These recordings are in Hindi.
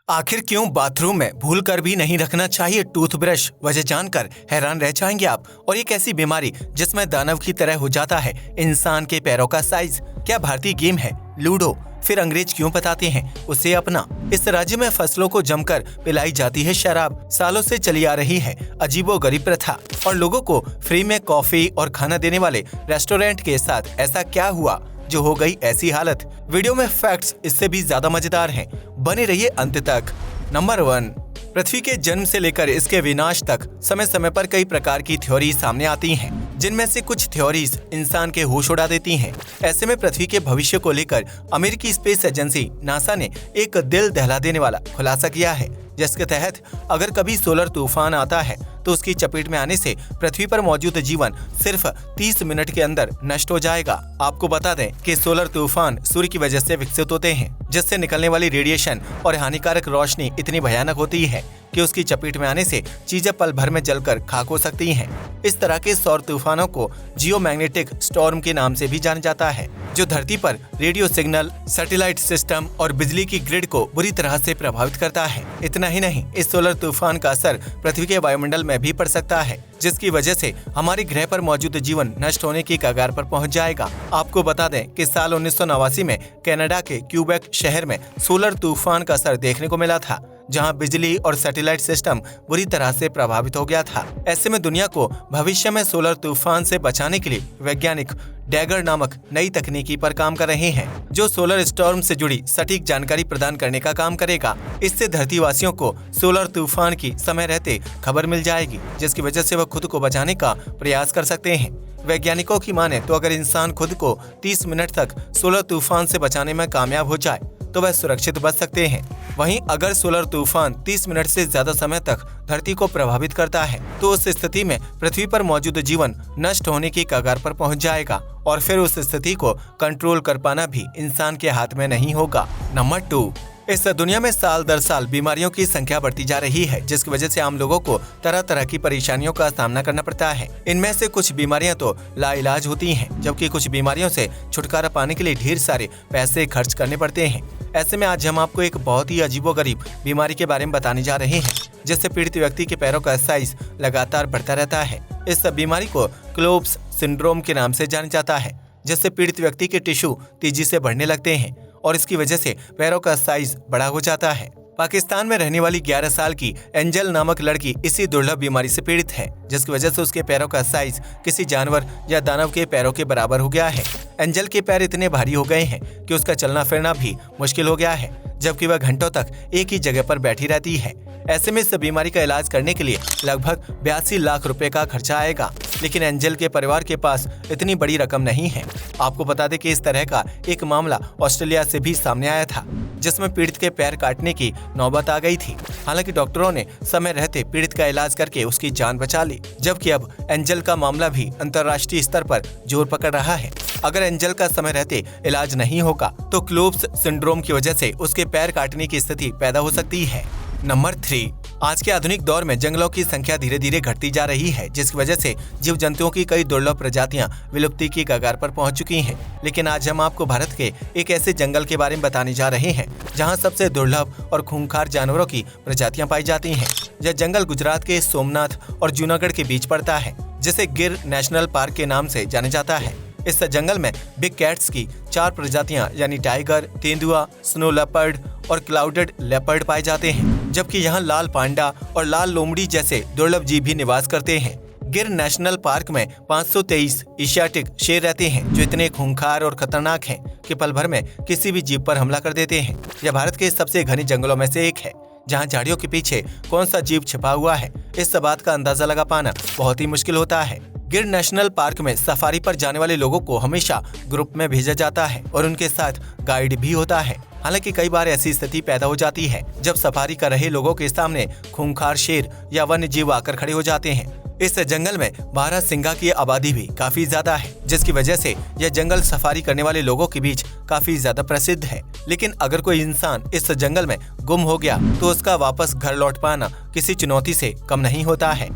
आखिर क्यों बाथरूम में भूल कर भी नहीं रखना चाहिए टूथब्रश? वजह जानकर हैरान रह जाएंगे आप। और एक ऐसी बीमारी जिसमें दानव की तरह हो जाता है इंसान के पैरों का साइज। क्या भारतीय गेम है लूडो? फिर अंग्रेज क्यों बताते हैं उसे अपना? इस राज्य में फसलों को जमकर पिलाई जाती है शराब। सालों से चली आ रही है अजीबोगरीब प्रथा। और लोगों को फ्री में कॉफी और खाना देने वाले रेस्टोरेंट के साथ ऐसा क्या हुआ जो हो गई ऐसी हालत? वीडियो में फैक्ट्स इससे भी ज्यादा मजेदार हैं। बने रहिए अंत तक। नंबर 1, पृथ्वी के जन्म से लेकर इसके विनाश तक समय समय पर कई प्रकार की थ्योरी सामने आती हैं, जिनमें से कुछ थ्योरीज इंसान के होश उड़ा देती हैं। ऐसे में पृथ्वी के भविष्य को लेकर अमेरिकी स्पेस एजेंसी नासा ने एक दिल दहला देने वाला खुलासा किया है, जिसके तहत अगर कभी सोलर तूफान आता है तो उसकी चपेट में आने से पृथ्वी पर मौजूद जीवन सिर्फ 30 मिनट के अंदर नष्ट हो जाएगा। आपको बता दें कि सोलर तूफान सूर्य की वजह से विकसित होते हैं, जिससे निकलने वाली रेडिएशन और हानिकारक रोशनी इतनी भयानक होती है कि उसकी चपेट में आने से चीजें पल भर में जलकर खाक हो सकती हैं। इस तरह के सौर तूफानों को जियोमैग्नेटिक स्टॉर्म के नाम से भी जाना जाता है, जो धरती पर रेडियो सिग्नल, सैटेलाइट सिस्टम और बिजली की ग्रिड को बुरी तरह से प्रभावित करता है। इतना ही नहीं, इस सोलर तूफान का असर पृथ्वी के वायुमंडल में भी पड़ सकता है, जिसकी वजह से हमारे ग्रह पर मौजूद जीवन नष्ट होने की कगार पर पहुंच जाएगा। आपको बता दें कि साल 1989 में कनाडा के क्यूबेक शहर में सोलर तूफान का असर देखने को मिला था, जहां बिजली और सैटेलाइट सिस्टम बुरी तरह से प्रभावित हो गया था। ऐसे में दुनिया को भविष्य में सोलर तूफान से बचाने के लिए वैज्ञानिक डैगर नामक नई तकनीकी पर काम कर रहे हैं, जो सोलर स्टॉर्म से जुड़ी सटीक जानकारी प्रदान करने का काम करेगा। इससे धरतीवासियों को सोलर तूफान की समय रहते खबर मिल जाएगी, जिसकी वजह से वह खुद को बचाने का प्रयास कर सकते हैं। वैज्ञानिकों की माने तो अगर इंसान खुद को 30 मिनट तक सोलर तूफान से बचाने में कामयाब हो जाए तो वह सुरक्षित बच सकते हैं। वहीं अगर सोलर तूफान 30 मिनट से ज्यादा समय तक धरती को प्रभावित करता है तो उस स्थिति में पृथ्वी पर मौजूद जीवन नष्ट होने की कगार पर पहुंच जाएगा, और फिर उस स्थिति को कंट्रोल कर पाना भी इंसान के हाथ में नहीं होगा। नंबर 2, इस दुनिया में साल दर साल बीमारियों की संख्या बढ़ती जा रही है, जिसकी वजह से आम लोगों को तरह तरह की परेशानियों का सामना करना पड़ता है। इनमें से कुछ बीमारियां तो लाइलाज होती हैं, जबकि कुछ बीमारियों से छुटकारा पाने के लिए ढेर सारे पैसे खर्च करने पड़ते हैं। ऐसे में आज हम आपको एक बहुत ही अजीबोगरीब बीमारी के बारे में बताने जा रहे हैं, जिससे पीड़ित व्यक्ति के पैरों का साइज लगातार बढ़ता रहता है। इस बीमारी को क्लोप्स सिंड्रोम के नाम से जाना जाता है, जिससे पीड़ित व्यक्ति के टिश्यू तेजी से बढ़ने लगते हैं और इसकी वजह से पैरों का साइज बड़ा हो जाता है। पाकिस्तान में रहने वाली 11 साल की एंजल नामक लड़की इसी दुर्लभ बीमारी से पीड़ित है, जिसकी वजह से उसके पैरों का साइज किसी जानवर या दानव के पैरों के बराबर हो गया है। एंजल के पैर इतने भारी हो गए हैं कि उसका चलना फिरना भी मुश्किल हो गया है, जबकि वह घंटों तक एक ही जगह पर बैठी रहती है। ऐसे में इस बीमारी का इलाज करने के लिए लगभग 82 लाख रुपए का खर्चा आएगा, लेकिन एंजल के परिवार के पास इतनी बड़ी रकम नहीं है। आपको बता दें कि इस तरह का एक मामला ऑस्ट्रेलिया से भी सामने आया था, जिसमें पीड़ित के पैर काटने की नौबत आ गई थी। हालांकि डॉक्टरों ने समय रहते पीड़ित का इलाज करके उसकी जान बचा ली, जबकि अब एंजल का मामला भी अंतर्राष्ट्रीय स्तर पर जोर पकड़ रहा है। अगर एंजल का समय रहते इलाज नहीं होगा तो क्लोप्स सिंड्रोम की वजह से उसके पैर काटने की स्थिति पैदा हो सकती है। नंबर 3, आज के आधुनिक दौर में जंगलों की संख्या धीरे धीरे घटती जा रही है, जिसकी वजह से जीव जंतुओं की कई दुर्लभ प्रजातियां विलुप्ति की कगार पर पहुंच चुकी हैं। लेकिन आज हम आपको भारत के एक ऐसे जंगल के बारे में बताने जा रहे हैं जहां सबसे दुर्लभ और खूंखार जानवरों की प्रजातियां पाई जाती हैं। यह जंगल गुजरात के सोमनाथ और जूनागढ़ के बीच पड़ता है, जिसे गिर नेशनल पार्क के नाम से जाना जाता है। इस जंगल में बिग कैट्स की 4 प्रजातियां यानी टाइगर, तेंदुआ, स्नो लेपर्ड और क्लाउडेड लेपर्ड पाए जाते हैं, जबकि यहाँ लाल पांडा और लाल लोमड़ी जैसे दुर्लभ जीव भी निवास करते हैं। गिर नेशनल पार्क में 523 एशियाटिक शेर रहते हैं, जो इतने खूंखार और खतरनाक हैं कि पल भर में किसी भी जीव पर हमला कर देते हैं। यह भारत के सबसे घने जंगलों में से एक है, जहाँ झाड़ियों के पीछे कौन सा जीव छिपा हुआ है इस बात का अंदाजा लगा पाना बहुत ही मुश्किल होता है। गिर नेशनल पार्क में सफारी पर जाने वाले लोगों को हमेशा ग्रुप में भेजा जाता है और उनके साथ गाइड भी होता है। हालांकि कई बार ऐसी स्थिति पैदा हो जाती है जब सफारी कर रहे लोगों के सामने खूंखार शेर या वन्य जीव आकर खड़े हो जाते हैं। इस जंगल में बारहसिंगा की आबादी भी काफी ज्यादा है, जिसकी वजह से यह जंगल सफारी करने वाले लोगों के बीच काफी ज्यादा प्रसिद्ध है। लेकिन अगर कोई इंसान इस जंगल में गुम हो गया तो उसका वापस घर लौट पाना किसी चुनौती से कम नहीं होता है।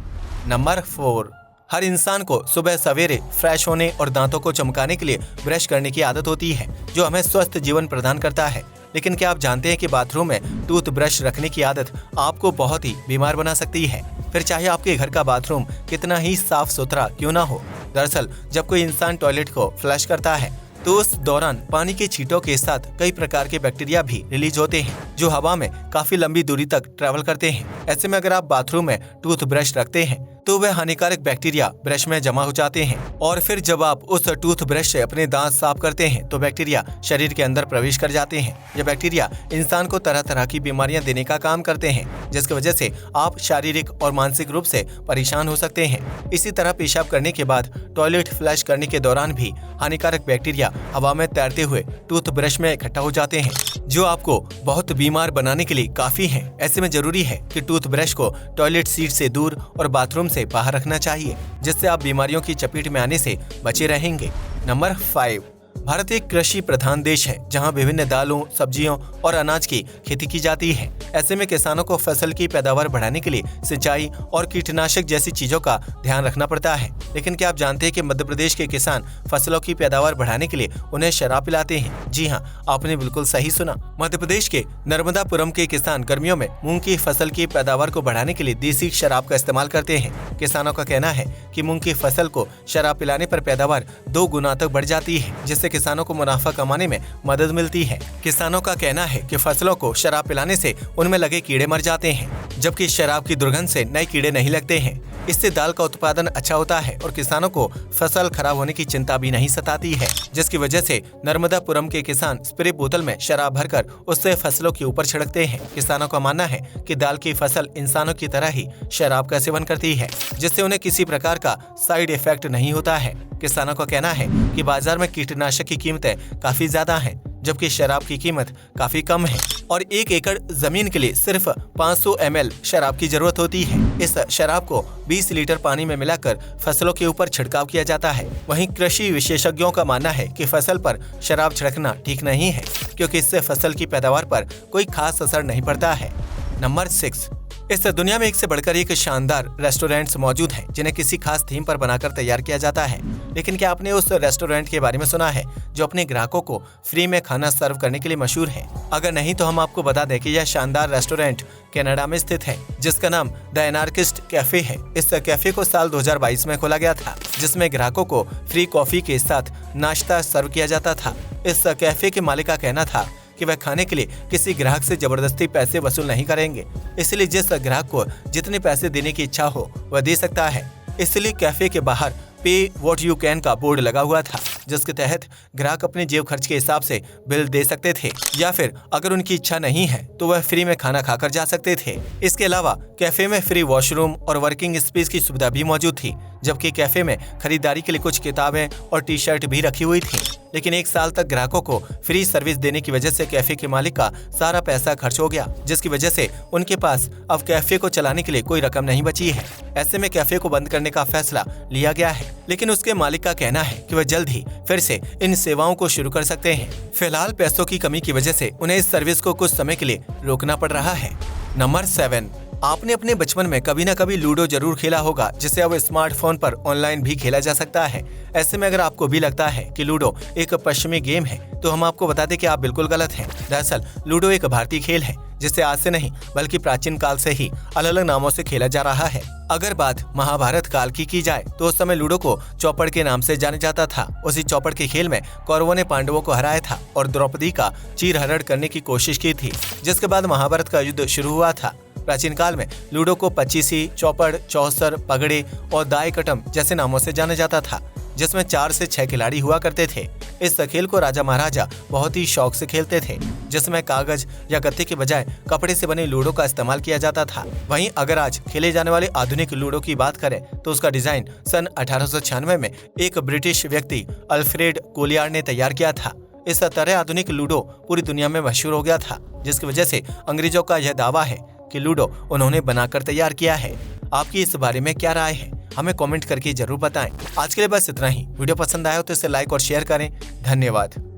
नंबर 4, हर इंसान को सुबह सवेरे फ्रेश होने और दांतों को चमकाने के लिए ब्रश करने की आदत होती है, जो हमें स्वस्थ जीवन प्रदान करता है। लेकिन क्या आप जानते हैं कि बाथरूम में टूथब्रश रखने की आदत आपको बहुत ही बीमार बना सकती है, फिर चाहे आपके घर का बाथरूम कितना ही साफ सुथरा क्यों ना हो। दरअसल जब कोई इंसान टॉयलेट को फ्लश करता है तो उस दौरान पानी के छींटों के साथ कई प्रकार के बैक्टीरिया भी रिलीज होते हैं जो हवा में काफी लंबी दूरी तक ट्रैवल करते हैं। ऐसे में अगर आप बाथरूम में टूथब्रश रखते हैं तो वह हानिकारक बैक्टीरिया ब्रश में जमा हो जाते हैं और फिर जब आप उस टूथब्रश से अपने दांत साफ करते हैं तो बैक्टीरिया शरीर के अंदर प्रवेश कर जाते हैं। ये बैक्टीरिया इंसान को तरह तरह की बीमारियां देने का काम करते हैं, जिसकी वजह से आप शारीरिक और मानसिक रूप से परेशान हो सकते हैं। इसी तरह पेशाब करने के बाद टॉयलेट फ्लश करने के दौरान भी हानिकारक बैक्टीरिया हवा में तैरते हुए टूथब्रश में इकट्ठा हो जाते हैं, जो आपको बहुत बीमार बनाने के लिए काफी है। ऐसे में जरूरी है कि टूथब्रश को टॉयलेट सीट से दूर और बाथरूम से बाहर रखना चाहिए, जिससे आप बीमारियों की चपेट में आने से बचे रहेंगे। नंबर 5, भारत एक कृषि प्रधान देश है जहां विभिन्न दालों, सब्जियों और अनाज की खेती की जाती है। ऐसे में किसानों को फसल की पैदावार बढ़ाने के लिए सिंचाई और कीटनाशक जैसी चीजों का ध्यान रखना पड़ता है। लेकिन क्या आप जानते हैं कि मध्य प्रदेश के किसान फसलों की पैदावार बढ़ाने के लिए उन्हें शराब पिलाते हैं? जी हाँ, आपने बिल्कुल सही सुना। मध्य प्रदेश के नर्मदापुरम के किसान गर्मियों में मूंग की फसल की पैदावार को बढ़ाने के लिए देसी शराब का इस्तेमाल करते हैं। किसानों का कहना है कि मूंग की फसल को शराब पिलाने पर पैदावार 2 गुना तक बढ़ जाती है, जिससे किसानों को मुनाफा कमाने में मदद मिलती है। किसानों का कहना है कि फसलों को शराब पिलाने से उनमें लगे कीड़े मर जाते हैं, जबकि शराब की दुर्गंध से नए कीड़े नहीं लगते हैं। इससे दाल का उत्पादन अच्छा होता है और किसानों को फसल खराब होने की चिंता भी नहीं सताती है, जिसकी वजह से नर्मदापुरम के किसान स्प्रे बोतल में शराब भरकर उससे फसलों के ऊपर छिड़कते हैं। किसानों का मानना है कि दाल की फसल इंसानों की तरह ही शराब का सेवन करती है, जिससे उन्हें किसी प्रकार का साइड इफेक्ट नहीं होता है। किसानों का कहना है कि बाजार में कीटनाशक की कीमतें काफी ज्यादा हैं, जबकि शराब की कीमत काफी कम है और 1 एकड़ जमीन के लिए सिर्फ 500 ml शराब की जरूरत होती है। इस शराब को 20 लीटर पानी में मिलाकर फसलों के ऊपर छिड़काव किया जाता है। वहीं कृषि विशेषज्ञों का मानना है कि फसल पर शराब छिड़कना ठीक नहीं है, क्योंकि इससे फसल की पैदावार पर कोई खास असर नहीं पड़ता है। नंबर 6, इस दुनिया में एक से बढ़कर एक शानदार रेस्टोरेंट्स मौजूद हैं जिन्हें किसी खास थीम पर बनाकर तैयार किया जाता है। लेकिन क्या आपने उस रेस्टोरेंट के बारे में सुना है जो अपने ग्राहकों को फ्री में खाना सर्व करने के लिए मशहूर है? अगर नहीं तो हम आपको बता दें कि यह शानदार रेस्टोरेंट कनाडा में स्थित है, जिसका नाम द एनार्किस्ट कैफे है। इस कैफे को साल 2022 में खोला गया था, जिसमें ग्राहकों को फ्री कॉफी के साथ नाश्ता सर्व किया जाता था। इस कैफे के मालिक का कहना था कि वह खाने के लिए किसी ग्राहक से जबरदस्ती पैसे वसूल नहीं करेंगे, इसलिए जिस ग्राहक को जितने पैसे देने की इच्छा हो वह दे सकता है। इसलिए कैफे के बाहर पे व्हाट यू कैन का बोर्ड लगा हुआ था, जिसके तहत ग्राहक अपने जेब खर्च के हिसाब से बिल दे सकते थे, या फिर अगर उनकी इच्छा नहीं है तो वह फ्री में खाना खाकर जा सकते थे। इसके अलावा कैफे में फ्री वॉशरूम और वर्किंग स्पेस की सुविधा भी मौजूद थी, जबकि कैफे में खरीदारी के लिए कुछ किताबें और टी-शर्ट भी रखी हुई थी। लेकिन 1 साल तक ग्राहकों को फ्री सर्विस देने की वजह से कैफे के मालिक का सारा पैसा खर्च हो गया, जिसकी वजह से उनके पास अब कैफे को चलाने के लिए कोई रकम नहीं बची है। ऐसे में कैफे को बंद करने का फैसला लिया गया है, लेकिन उसके मालिक का कहना है कि वह जल्द ही फिर से इन सेवाओं को शुरू कर सकते हैं। फिलहाल पैसों की कमी की वजह से उन्हें इस सर्विस को कुछ समय के लिए रोकना पड़ रहा है। नंबर 7, आपने अपने बचपन में कभी न कभी लूडो जरूर खेला होगा, जिसे अब स्मार्टफोन पर ऑनलाइन भी खेला जा सकता है। ऐसे में अगर आपको भी लगता है कि लूडो एक पश्चिमी गेम है, तो हम आपको बता दें कि आप बिल्कुल गलत हैं। दरअसल लूडो एक भारतीय खेल है, जिसे आज से नहीं बल्कि प्राचीन काल से ही अलग अलग नामों से खेला जा रहा है। अगर बात महाभारत काल की जाए तो उस समय लूडो को चौपड़ के नाम से जाना जाता था। उसी चौपड़ के खेल में कौरवों ने पांडवों को हराया था और द्रौपदी का चीरहरण करने की कोशिश की थी, जिसके बाद महाभारत का युद्ध शुरू हुआ था। प्राचीन काल में लूडो को पचीसी, चौपड़, चौसर, पगड़े और दाई कटम जैसे नामों से जाना जाता था, जिसमें 4 से 6 खिलाड़ी हुआ करते थे। इस खेल को राजा महाराजा बहुत ही शौक से खेलते थे, जिसमें कागज या गत्ते के बजाय कपड़े से बने लूडो का इस्तेमाल किया जाता था। वहीं अगर आज खेले जाने वाले आधुनिक लूडो की बात करें तो उसका डिजाइन सन 1896 में एक ब्रिटिश व्यक्ति अल्फ्रेड कोलियार ने तैयार किया था। इस तरह आधुनिक लूडो पूरी दुनिया में मशहूर हो गया था, जिसकी वजह से अंग्रेजों का यह दावा है कि लूडो उन्होंने बनाकर तैयार किया है। आपकी इस बारे में क्या राय है, हमें कमेंट करके जरूर बताएं। आज के लिए बस इतना ही। वीडियो पसंद आया हो तो इसे लाइक और शेयर करें। धन्यवाद।